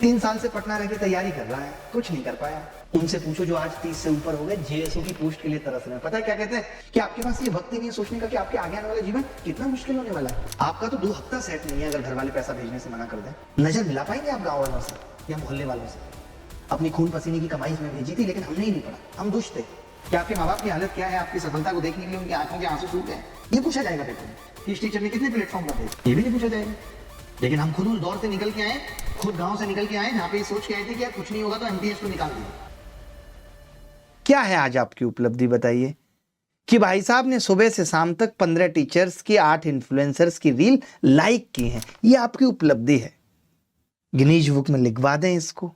3 साल से पटना रह के तैयारी कर रहा है, कुछ नहीं कर पाया। उनसे पूछो जो आज 30 से ऊपर हो गए, जेएसओ की पोस्ट के लिए तरस रहे हैं। पता है क्या कहते हैं कि आपके पास ये वक्त ही नहीं है सोचने का कि आपके आगे आने वाला जीवन कितना मुश्किल होने वाला है। आपका तो 2 हफ्ता सेट नहीं है अगर घर वाले पैसा भेजने से मना कर दें। नजर मिला पाएंगे आप गाँव वालों से या मोहल्ले वालों से? अपनी खून पसीने की कमाई हमें भेजी थी, लेकिन हमने ही नहीं पढ़ा, हम दुष्ट थे। क्या आपके माँ बाप की हालत क्या है? आपकी सफलता को देखने के लिए उनकी आंखों के आंसू सूख गए? ये पूछा जाएगा पेपर में कि इस टीचर ने कितने प्लेटफॉर्म पर भेजे, ये भी नहीं पूछा जाएगा। लेकिन हम खुद उस दौर से निकल के आए, खुद गांव से निकल के आए जहां पे ये सोच के आए थे कि यार कुछ नहीं होगा तो एमटीएस को निकाल दिया। क्या है आज आपकी उपलब्धि बताइए? कि भाई साहब ने सुबह से शाम तक 15 टीचर्स की, 8 इन्फ्लुएंसर्स की रील लाइक की है, ये आपकी उपलब्धि है। गिनीज बुक में लिखवा दें इसको।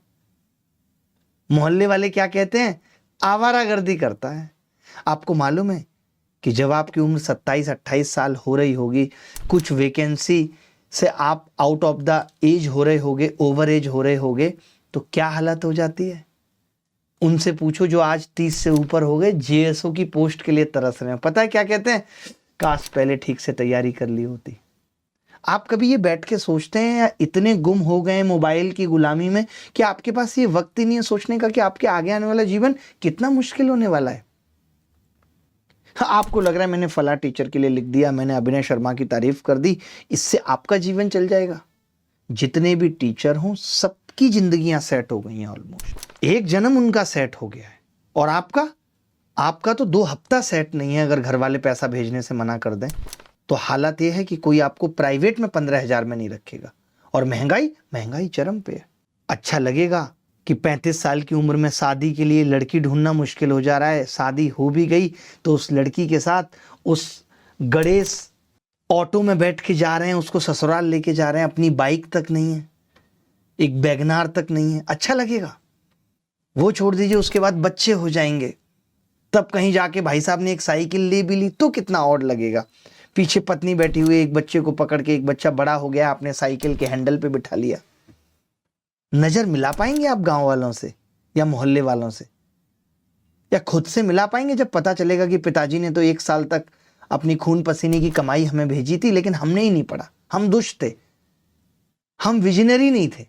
मोहल्ले वाले क्या कहते हैं? आवारागर्दी करता है। आपको मालूम है कि जब आपकी उम्र 27-28 साल हो रही होगी, कुछ वैकेंसी से आप आउट ऑफ द एज हो रहे होगे, ओवर एज हो रहे होगे, तो क्या हालत हो जाती है? उनसे पूछो जो आज 30 से ऊपर हो गए, जेएसओ की पोस्ट के लिए तरस रहे हैं। पता है क्या कहते हैं? काश पहले ठीक से तैयारी कर ली होती। आप कभी ये बैठ के सोचते हैं या इतने गुम हो गए मोबाइल की गुलामी में कि आपके पास ये वक्त ही नहीं है सोचने का कि आपके आगे आने वाला जीवन कितना मुश्किल होने वाला है? आपको लग रहा है मैंने फला टीचर के लिए लिख दिया, मैंने अभिनय शर्मा की तारीफ कर दी, इससे आपका जीवन चल जाएगा? जितने भी टीचर हों सबकी जिंदगियां सेट हो गई हैं ऑलमोस्ट। एक जन्म उनका सेट हो गया है और आपका तो 2 हफ्ता सेट नहीं है अगर घर वाले पैसा भेजने से मना कर दें। तो हालत यह है कि कोई आपको प्राइवेट में 15,000 में नहीं रखेगा और महंगाई चरम पे है। अच्छा लगेगा कि 35 साल की उम्र में शादी के लिए लड़की ढूंढना मुश्किल हो जा रहा है। शादी हो भी गई तो उस लड़की के साथ उस गणेश ऑटो में बैठ के जा रहे हैं, उसको ससुराल लेके जा रहे हैं, अपनी बाइक तक नहीं है, एक वैगनार तक नहीं है। अच्छा लगेगा? वो छोड़ दीजिए, उसके बाद बच्चे हो जाएंगे, तब कहीं जाके भाई साहब ने एक साइकिल ले भी ली तो कितना ऑड लगेगा। पीछे पत्नी बैठी हुई, एक बच्चे को पकड़ के, एक बच्चा बड़ा हो गया, आपने साइकिल के हैंडल पे बिठा लिया। नजर मिला पाएंगे आप गांव वालों से या मोहल्ले वालों से? या खुद से मिला पाएंगे जब पता चलेगा कि पिताजी ने तो 1 साल तक अपनी खून पसीने की कमाई हमें भेजी थी, लेकिन हमने ही नहीं पढ़ा, हम दुष्ट थे, हम विजनरी नहीं थे।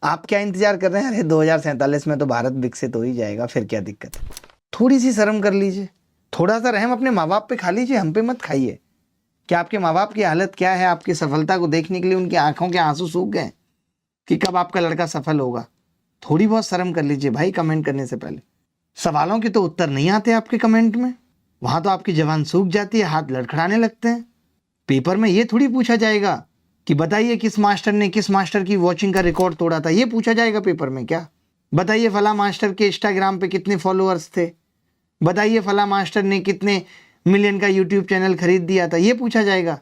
आप क्या इंतजार कर रहे हैं? अरे 2047 में तो भारत विकसित हो ही जाएगा, फिर क्या दिक्कत है? थोड़ी सी शर्म कर लीजिए, थोड़ा सा रहम अपने माँ बाप पे खा लीजिए, हम पे मत खाइए। क्या आपके माँ बाप की हालत क्या है? आपकी सफलता को देखने के लिए उनकी आंखों के आंसू सूख गए कि कब आपका लड़का सफल होगा? थोड़ी बहुत शर्म कर लीजिए भाई कमेंट करने से पहले। सवालों के तो उत्तर नहीं आते आपके कमेंट में, वहां तो आपकी जबान सूख जाती है, हाथ लड़खड़ाने लगते हैं। पेपर में ये थोड़ी पूछा जाएगा कि बताइए किस मास्टर ने किस मास्टर की वॉचिंग का रिकॉर्ड तोड़ा था, ये पूछा जाएगा पेपर में क्या? बताइए फला मास्टर के इंस्टाग्राम पे कितने फॉलोअर्स थे, बताइए फला मास्टर ने कितने मिलियन का यूट्यूब चैनल खरीद दिया था, ये पूछा जाएगा?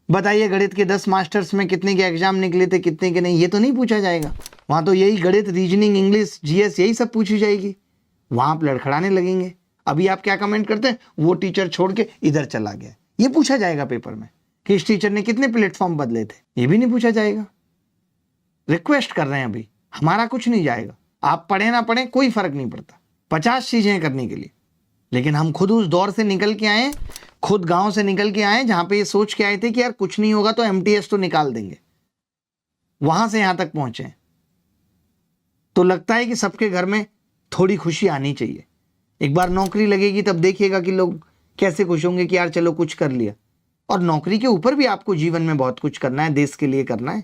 बताइए गणित के 10 मास्टर्स में कितने के एग्जाम निकले थे, कितने के नहीं, ये तो नहीं पूछा जाएगा। वहां तो यही गणित, रीजनिंग, इंग्लिश, जीएस यही सब पूछी जाएगी। वहां आप लड़खड़ाने लगेंगे। अभी आप क्या कमेंट करते हैं? वो टीचर छोड़ के इधर चला गया, ये पूछा जाएगा पेपर में कि इस टीचर ने कितने प्लेटफॉर्म बदले थे, ये भी नहीं पूछा जाएगा। रिक्वेस्ट कर रहे हैं, अभी हमारा कुछ नहीं जाएगा, आप पढ़े ना पढ़े कोई फर्क नहीं पड़ता, 50 चीजें करने के लिए। लेकिन हम खुद उस दौर से निकल के आए, खुद गांव से निकल के आए जहां पे ये सोच के आए थे कि यार कुछ नहीं होगा तो एमटीएस तो निकाल देंगे। वहां से यहां तक पहुंचे तो लगता है कि सबके घर में थोड़ी खुशी आनी चाहिए। एक बार नौकरी लगेगी तब देखिएगा कि लोग कैसे खुश होंगे कि यार चलो कुछ कर लिया। और नौकरी के ऊपर भी आपको जीवन में बहुत कुछ करना है, देश के लिए करना है।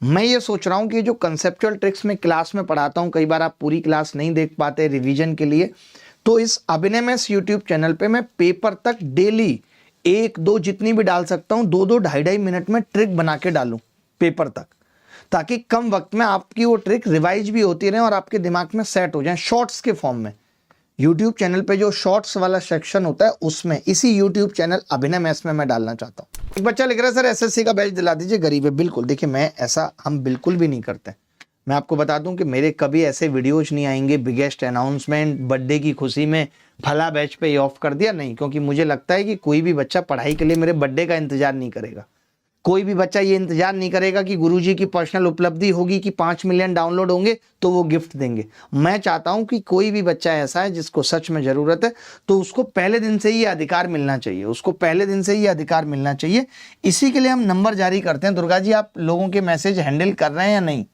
मैं ये सोच रहा हूं कि जो कंसेप्चुअल ट्रिक्स में क्लास में पढ़ाता हूं, कई बार आप पूरी क्लास नहीं देख पाते रिवीजन के लिए, तो इस अभिनय मैथ्स यूट्यूब चैनल पे मैं पेपर तक डेली 1-2 जितनी भी डाल सकता हूं, 2-2 2.5 मिनट में ट्रिक बना के डालूं पेपर तक, ताकि कम वक्त में आपकी वो ट्रिक रिवाइज भी होती रहे और आपके दिमाग में सेट हो जाए शॉर्ट्स के फॉर्म में। यूट्यूब चैनल पे जो शॉर्ट्स वाला सेक्शन होता है उसमें, इसी यूट्यूब चैनल अभिनय मैथ्स में मैं डालना चाहता हूँ। एक बच्चा लिख रहा है सर एसएससी का बैच दिला दीजिए, गरीब है। बिल्कुल, देखिए मैं ऐसा हम बिल्कुल भी नहीं करते। मैं आपको बता दूं कि मेरे कभी ऐसे वीडियोज नहीं आएंगे बिगेस्ट अनाउंसमेंट, बर्थडे की खुशी में फला बैच पे ऑफ कर दिया, नहीं। क्योंकि मुझे लगता है कि कोई भी बच्चा पढ़ाई के लिए मेरे बर्थडे का इंतजार नहीं करेगा। कोई भी बच्चा ये इंतजार नहीं करेगा कि गुरुजी की पर्सनल उपलब्धि होगी कि 5 मिलियन डाउनलोड होंगे तो वो गिफ्ट देंगे। मैं चाहता हूं कि कोई भी बच्चा ऐसा है जिसको सच में जरूरत है तो उसको पहले दिन से ही अधिकार मिलना चाहिए, उसको पहले दिन से ही अधिकार मिलना चाहिए। इसी के लिए हम नंबर जारी करते हैं। दुर्गा जी, आप लोगों के मैसेज हैंडल कर रहे हैं या नहीं?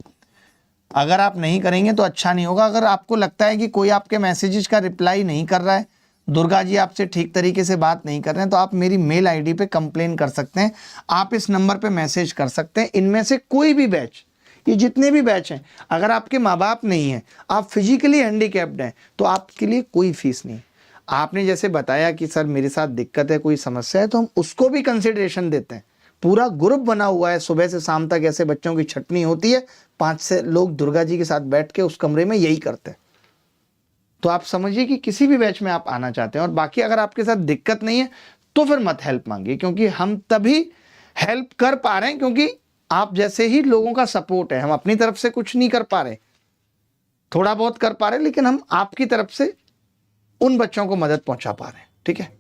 अगर आप नहीं करेंगे तो अच्छा नहीं होगा। अगर आपको लगता है कि कोई आपके मैसेजेस का रिप्लाई नहीं कर रहा है, दुर्गा जी आपसे ठीक तरीके से बात नहीं कर रहे हैं, तो आप मेरी मेल आईडी पे कंप्लेन कर सकते हैं। आप इस नंबर पे मैसेज कर सकते हैं। इनमें से कोई भी बैच, ये जितने भी बैच हैं, अगर आपके माँ बाप नहीं हैं, आप फिजिकली हैंडीकैप्ड हैं, तो आपके लिए कोई फीस नहीं। आपने जैसे बताया कि सर मेरे साथ दिक्कत है, कोई समस्या है, तो हम उसको भी कंसिडरेशन देते हैं। पूरा ग्रुप बना हुआ है, सुबह से शाम तक ऐसे बच्चों की छटनी होती है, 5 से लोग दुर्गा जी के साथ बैठ के उस कमरे में यही करते हैं। तो आप समझिए कि किसी भी बैच में आप आना चाहते हैं। और बाकी अगर आपके साथ दिक्कत नहीं है तो फिर मत हेल्प मांगिए, क्योंकि हम तभी हेल्प कर पा रहे हैं क्योंकि आप जैसे ही लोगों का सपोर्ट है। हम अपनी तरफ से कुछ नहीं कर पा रहे, थोड़ा बहुत कर पा रहे, लेकिन हम आपकी तरफ से उन बच्चों को मदद पहुंचा पा रहे हैं। ठीक है।